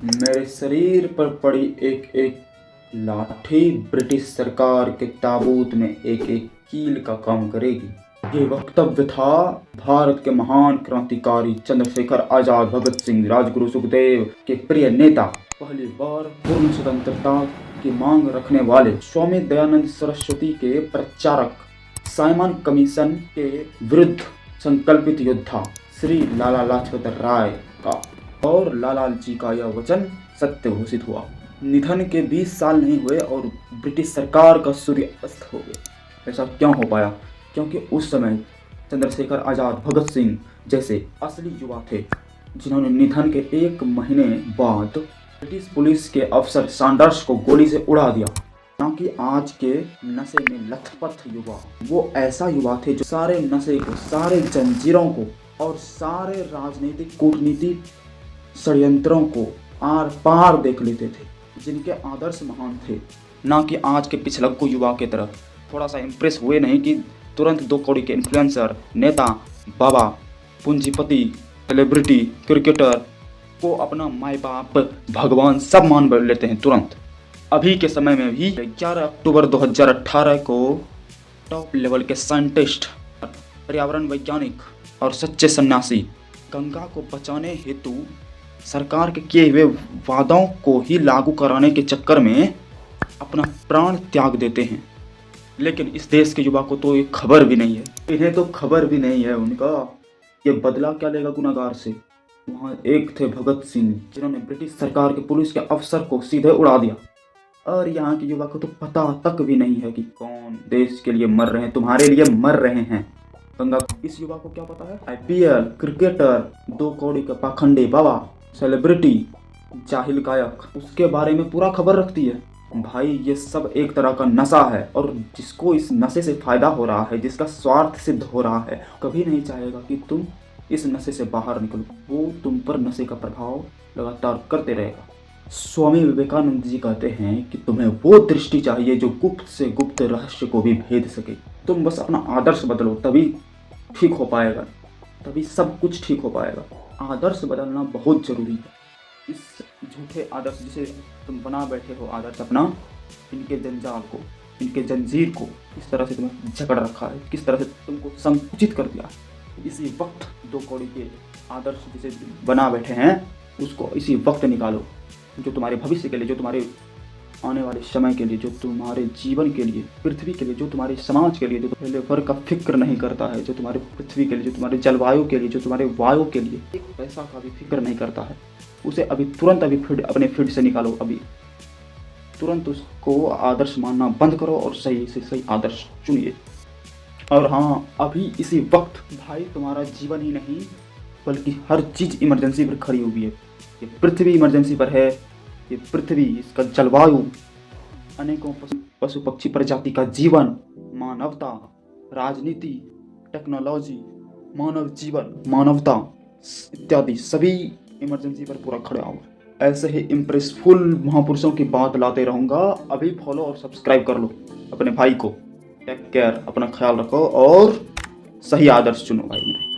मेरे शरीर पर पड़ी एक एक लाठी ब्रिटिश सरकार के ताबूत में एक एक कील का काम करेगी। ये वक्तव्य था भारत के महान क्रांतिकारी चंद्रशेखर आजाद, भगत सिंह, राजगुरु सुखदेव के प्रिय नेता, पहली बार पूर्ण स्वतंत्रता की मांग रखने वाले स्वामी दयानंद सरस्वती के प्रचारक, साइमन कमीशन के विरुद्ध संकल्पित योद्धा श्री लाला लाजपत राय का, और लाला जी का यह वचन सत्य घोषित हुआ। निधन के 20 साल नहीं हुए और ब्रिटिश सरकार का सूर्य अस्त हो गया। ऐसा क्यों हो पाया? क्योंकि उस समय चंद्रशेखर आजाद, भगत सिंह जैसे असली युवा थे जिन्होंने निधन के 1 महीने बाद ब्रिटिश पुलिस के अफसर सैंडर्स को गोली से उड़ा दिया। ना कि आज के नशे में लथपथ युवा। वो ऐसा युवा थे जो सारे नशे को, सारे जंजीरों को और सारे राजनीतिक कूटनीतिक षड्यंत्रों को आर पार देख लेते थे, जिनके आदर्श महान थे। ना कि आज के पिछलग्गू युवा के तरह थोड़ा सा इम्प्रेस हुए नहीं कि तुरंत 2 कौड़ी के इन्फ्लुएंसर, नेता, बाबा, पूंजीपति, सेलिब्रिटी, क्रिकेटर को अपना माई बाप, भगवान सब मान लेते हैं तुरंत। अभी के समय में भी 11 अक्टूबर 2018 को टॉप लेवल के साइंटिस्ट, पर्यावरण वैज्ञानिक और सच्चे सन्यासी गंगा को बचाने हेतु सरकार के किए हुए वादों को ही लागू कराने के चक्कर में अपना प्राण त्याग देते हैं। लेकिन इस देश के युवा को तो ये खबर भी नहीं है, इन्हें तो खबर भी नहीं है उनका ये बदला क्या लेगा गुनाहगार से। वहाँ एक थे भगत सिंह जिन्होंने ब्रिटिश सरकार के पुलिस के अफसर को सीधे उड़ा दिया, और यहाँ के युवा को तो पता तक भी नहीं है कि कौन देश के लिए मर रहे हैं, तुम्हारे लिए मर रहे हैं। गंगा इस युवा को क्या पता है? IPL, क्रिकेटर, 2 कौड़ी का पाखंडी बाबा, सेलिब्रिटी, जाहिल गायक, उसके बारे में पूरा खबर रखती है। भाई ये सब एक तरह का नशा है, और जिसको इस नशे से फायदा हो रहा है, जिसका स्वार्थ सिद्ध हो रहा है, कभी नहीं चाहेगा कि तुम इस नशे से बाहर निकलो। वो तुम पर नशे का प्रभाव लगातार करते रहेगा। स्वामी विवेकानंद जी कहते हैं कि तुम्हें वो दृष्टि चाहिए जो गुप्त से गुप्त रहस्य को भी भेद सके। तुम बस अपना आदर्श बदलो, तभी ठीक हो पाएगा, तभी सब कुछ ठीक हो पाएगा। आदर्श बदलना बहुत जरूरी है। इस झूठे आदर्श जिसे तुम बना बैठे हो आदर्श अपना, इनके जंजाल को, इनके जंजीर को किस तरह से तुम्हें जकड़ रखा है, किस तरह से तुमको संकुचित कर दिया है। इसी वक्त 2 कौड़ी के आदर्श जिसे बना बैठे हैं उसको इसी वक्त निकालो, जो तुम्हारे भविष्य के लिए, जो तुम्हारे आने वाले समय के लिए, जो तुम्हारे जीवन के लिए, पृथ्वी के लिए, जो तुम्हारे समाज के लिए, जो पहले वर्ग का फिक्र नहीं करता है, जो तुम्हारे पृथ्वी के लिए, जो तुम्हारे जलवायु के लिए, जो तुम्हारे वायु के लिए एक पैसा का भी फिक्र नहीं करता है, उसे अभी तुरंत अपने फील्ड से निकालो। अभी तुरंत उसको आदर्श मानना बंद करो और सही से सही आदर्श चुनिए। और हाँ, अभी इसी वक्त भाई तुम्हारा जीवन ही नहीं बल्कि हर चीज़ इमरजेंसी पर खड़ी हुई है। ये पृथ्वी इमरजेंसी पर है, ये पृथ्वी, इसका जलवायु, अनेकों पशु पक्षी प्रजाति का जीवन, मानवता, राजनीति, टेक्नोलॉजी, मानव जीवन, मानवता इत्यादि सभी इमरजेंसी पर पूरा खड़ा हुआ। ऐसे ही इम्प्रेसफुल महापुरुषों की बात लाते रहूँगा। अभी फॉलो और सब्सक्राइब कर लो अपने भाई को। टेक केयर, अपना ख्याल रखो और सही आदर्श चुनो भाई मेरे।